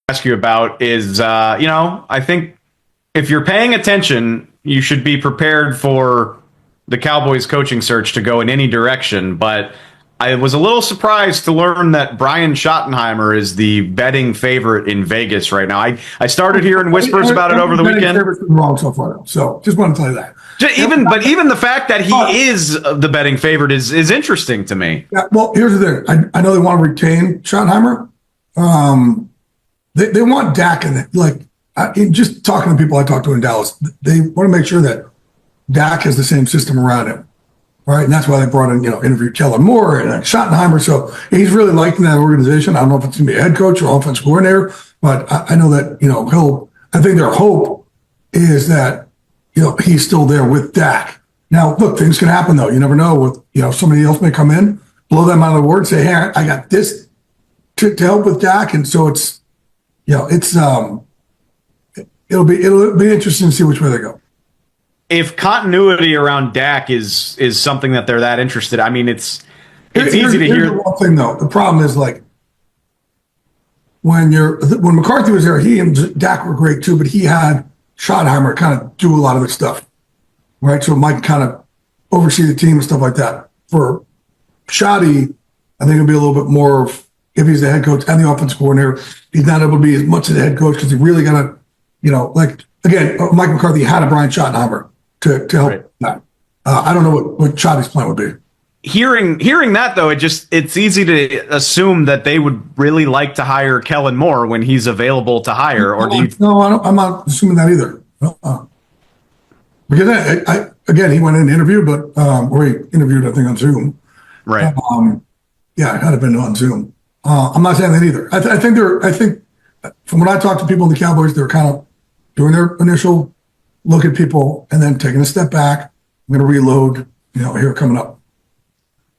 ask you about is, I think if you're paying attention, you should be prepared for the Cowboys coaching search to go in any direction. But I was a little surprised to learn that Brian Schottenheimer is the betting favorite in Vegas right now. I started hearing whispers about it over the weekend. Wrong so far, so just want to tell you that. Even the fact that he is the betting favorite is interesting to me. Yeah, well, here's the thing. I know they want to retain Schottenheimer. They want Dak in it. Just talking to people I talked to in Dallas, they want to make sure that Dak has the same system around him, right? And that's why they brought in, interviewed Kellen Moore and Schottenheimer. So he's really liking that organization. I don't know if it's going to be a head coach or offensive coordinator, but I know that, I think their hope is that, he's still there with Dak. Now, look, things can happen though. You never know with, somebody else may come in, blow them out of the word, say, hey, I got this to help with Dak. And so it's, it'll be interesting to see which way they go. If continuity around Dak is something that they're that interested, I mean, it's easy to hear. The one thing though, the problem is when McCarthy was there, he and Dak were great too, but he had Schottenheimer kind of do a lot of the stuff, right? So Mike kind of oversee the team and stuff like that. For Schotty, I think it'll be a little bit more of, if he's the head coach and the offensive coordinator, he's not able to be as much as the head coach because he really got to, again, Mike McCarthy had a Brian Schottenheimer to help right. that. I don't know what Schotty's plan would be. Hearing that though, it's easy to assume that they would really like to hire Kellen Moore when he's available to hire. Or No, I'm not assuming that either. Because again, he went in and interviewed, or he interviewed, I think, on Zoom. Right. Yeah, it had to have been on Zoom. I'm not saying that either. I think from when I talked to people in the Cowboys, they're kind of doing their initial look at people and then taking a step back. I'm going to reload, here coming up.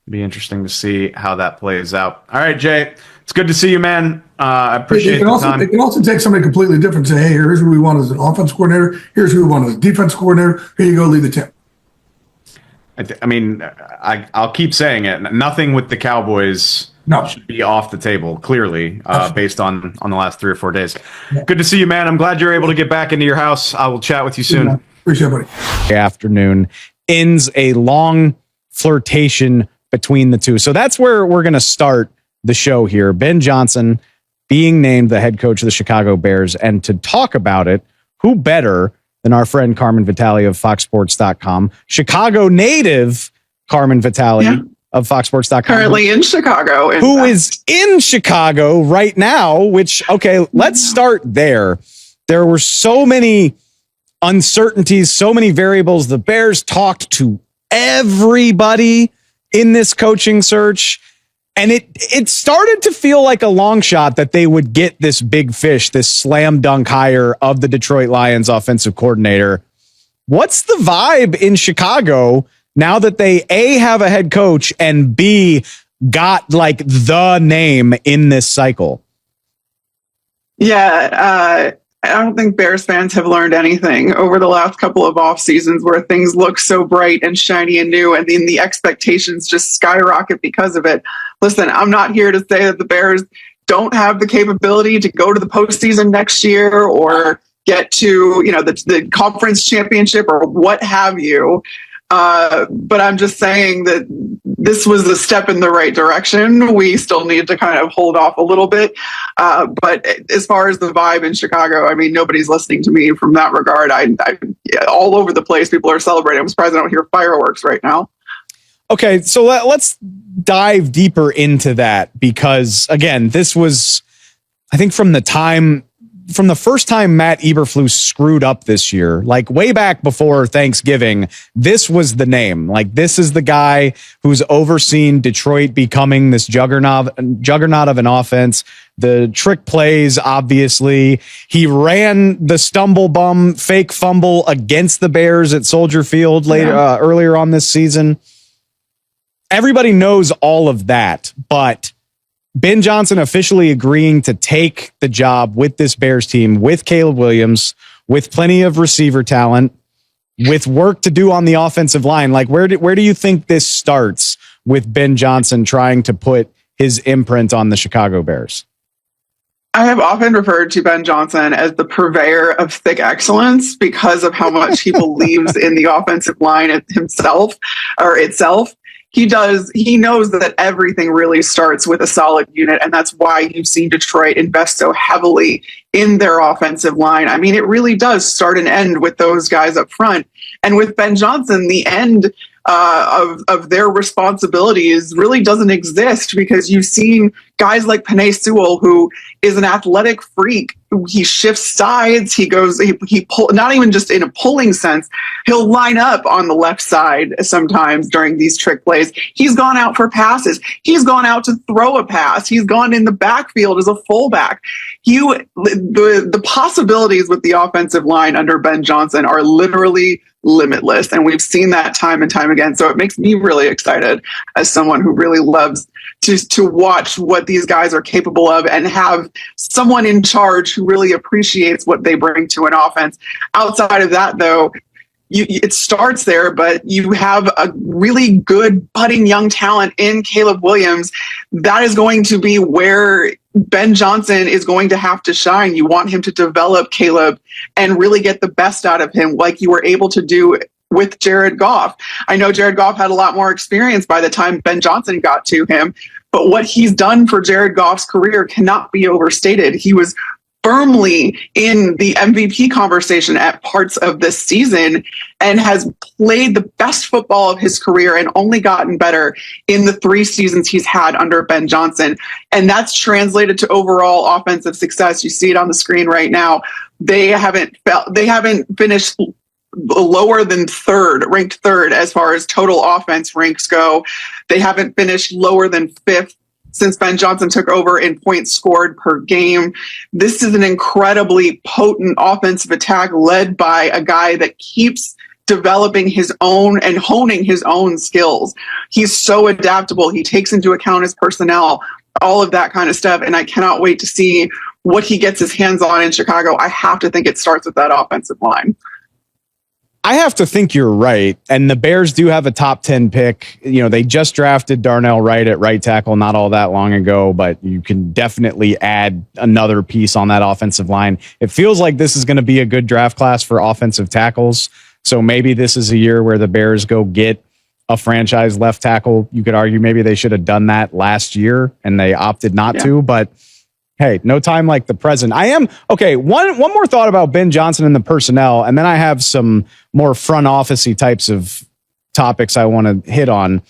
Be interesting to see how that plays out. All right, Jay, it's good to see you, man. I appreciate the time. It can also take somebody completely different and say, hey, here's who we want as an offense coordinator. Here's who we want as a defense coordinator. Here you go, lead the team. I'll keep saying it. Nothing with the Cowboys should be off the table, clearly, based on the last 3 or 4 days. Yeah. Good to see you, man. I'm glad you're able to get back into your house. I will chat with you soon. Yeah, appreciate it, buddy. Afternoon ends a long flirtation between the two. So that's where we're going to start the show here. Ben Johnson being named the head coach of the Chicago Bears. And to talk about it, who better than our friend Carmen Vitale of FoxSports.com, Chicago native Carmen Vitale of FoxSports.com. Currently in Chicago. Who is in Chicago right now, which, okay, let's start there. There were so many uncertainties, so many variables. The Bears talked to everybody in this coaching search, and it started to feel like a long shot that they would get this big fish, this slam dunk hire of the Detroit Lions offensive coordinator. What's the vibe in Chicago now that they A, have a head coach, and B, got the name in this cycle? Yeah, I don't think Bears fans have learned anything over the last couple of off seasons where things look so bright and shiny and new, and then the expectations just skyrocket because of it. Listen, I'm not here to say that the Bears don't have the capability to go to the postseason next year or get to, the conference championship or what have you. But I'm just saying that this was a step in the right direction. We still need to kind of hold off a little bit. But as far as the vibe in Chicago, I mean, nobody's listening to me from that regard. I all over the place, people are celebrating. I'm surprised I don't hear fireworks right now. Okay, so let's dive deeper into that because, again, this was, I think, from the first time Matt Eberflus screwed up this year, way back before Thanksgiving, this was the name. This is the guy who's overseen Detroit becoming this juggernaut of an offense. The trick plays, obviously. He ran the stumble bum fake fumble against the Bears at Soldier Field earlier on this season. Everybody knows all of that, but Ben Johnson officially agreeing to take the job with this Bears team, with Caleb Williams, with plenty of receiver talent, with work to do on the offensive line. Where do you think this starts with Ben Johnson trying to put his imprint on the Chicago Bears? I have often referred to Ben Johnson as the purveyor of thick excellence because of how much he believes in the offensive line himself or itself. He knows that everything really starts with a solid unit, and that's why you've seen Detroit invest so heavily in their offensive line. I mean, it really does start and end with those guys up front. And with Ben Johnson, the end of their responsibilities really doesn't exist, because you've seen guys like Penei Sewell, who is an athletic freak. He shifts sides. He pull, not even just in a pulling sense. He'll line up on the left side sometimes during these trick plays. He's gone out for passes. He's gone out to throw a pass. He's gone in the backfield as a fullback. The possibilities with the offensive line under Ben Johnson are literally limitless, and we've seen that time and time again. So it makes me really excited as someone who really loves to watch what these guys are capable of and have someone in charge who really appreciates what they bring to an offense. Outside of that, though, it starts there, but you have a really good budding young talent in Caleb Williams. That is going to be where Ben Johnson is going to have to shine. You want him to develop Caleb and really get the best out of him, like you were able to do with Jared Goff. I know Jared Goff had a lot more experience by the time Ben Johnson got to him, but what he's done for Jared Goff's career cannot be overstated. He was firmly in the MVP conversation at parts of this season and has played the best football of his career and only gotten better in the 3 seasons he's had under Ben Johnson. And that's translated to overall offensive success. You see it on the screen right now. They haven't finished lower than ranked third as far as total offense ranks go. They haven't finished lower than 5th since Ben Johnson took over in points scored per game. This is an incredibly potent offensive attack led by a guy that keeps developing his own and honing his own skills. He's so adaptable. He takes into account his personnel, all of that kind of stuff. And I cannot wait to see what he gets his hands on in Chicago. I have to think it starts with that offensive line. I have to think you're right. And the Bears do have a top 10 pick. You know, they just drafted Darnell Wright at right tackle not all that long ago, but you can definitely add another piece on that offensive line. It feels like this is going to be a good draft class for offensive tackles. So maybe this is a year where the Bears go get a franchise left tackle. You could argue maybe they should have done that last year and they opted not to, but hey, no time like the present. Okay. One more thought about Ben Johnson and the personnel, and then I have some more front office-y types of topics I want to hit on.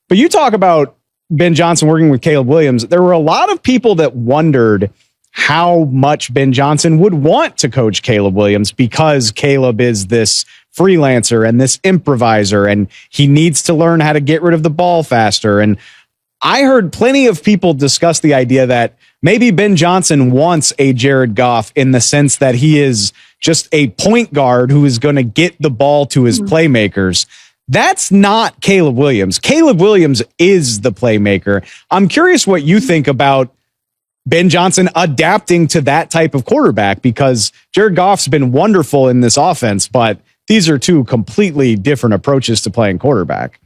But you talk about Ben Johnson working with Caleb Williams. There were a lot of people that wondered how much Ben Johnson would want to coach Caleb Williams, because Caleb is this freelancer and this improviser, and he needs to learn how to get rid of the ball faster. And I heard plenty of people discuss the idea that maybe Ben Johnson wants a Jared Goff in the sense that he is just a point guard who is going to get the ball to his playmakers. That's not Caleb Williams. Caleb Williams is the playmaker. I'm curious what you think about Ben Johnson adapting to that type of quarterback, because Jared Goff's been wonderful in this offense, but these are 2 completely different approaches to playing quarterback.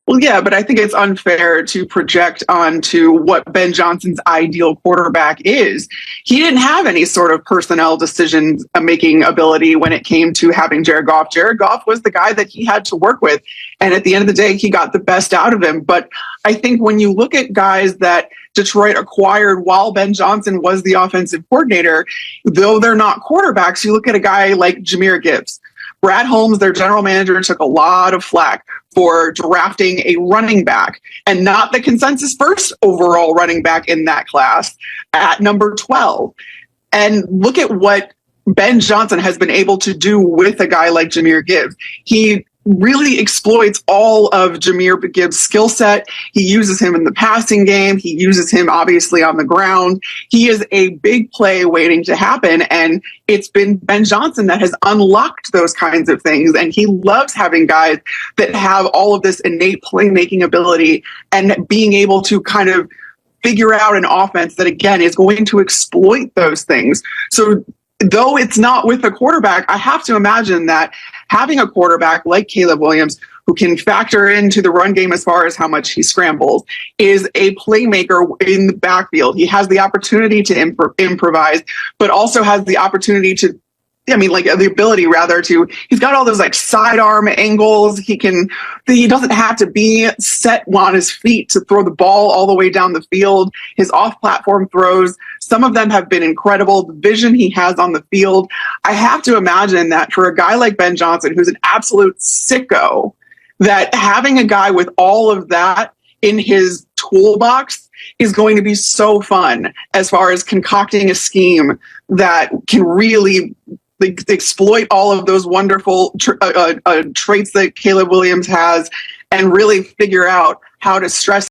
Well, yeah, but I think it's unfair to project onto what Ben Johnson's ideal quarterback is. He didn't have any sort of personnel decision-making ability when it came to having Jared Goff. Jared Goff was the guy that he had to work with. And at the end of the day, he got the best out of him. But I think when you look at guys that Detroit acquired while Ben Johnson was the offensive coordinator, though they're not quarterbacks, you look at a guy like Jahmyr Gibbs. Brad Holmes, their general manager, took a lot of flack for drafting a running back and not the consensus first overall running back in that class at number 12. And look at what Ben Johnson has been able to do with a guy like Jahmyr Gibbs. He really exploits all of Jahmyr Gibbs' skill set. He uses him in the passing game. He uses him obviously on the ground. He is a big play waiting to happen. And it's been Ben Johnson that has unlocked those kinds of things. And he loves having guys that have all of this innate playmaking ability and being able to kind of figure out an offense that, again, is going to exploit those things. So though it's not with a quarterback, I have to imagine that having a quarterback like Caleb Williams who can factor into the run game as far as how much he scrambles, is a playmaker in the backfield. He has the opportunity to improvise, but also has the opportunity to, the ability rather to, he's got all those like sidearm angles. He doesn't have to be set on his feet to throw the ball all the way down the field. His off-platform throws, some of them have been incredible. The vision he has on the field. I have to imagine that for a guy like Ben Johnson, who's an absolute sicko, that having a guy with all of that in his toolbox is going to be so fun as far as concocting a scheme that can really exploit all of those wonderful traits that Caleb Williams has and really figure out how to stress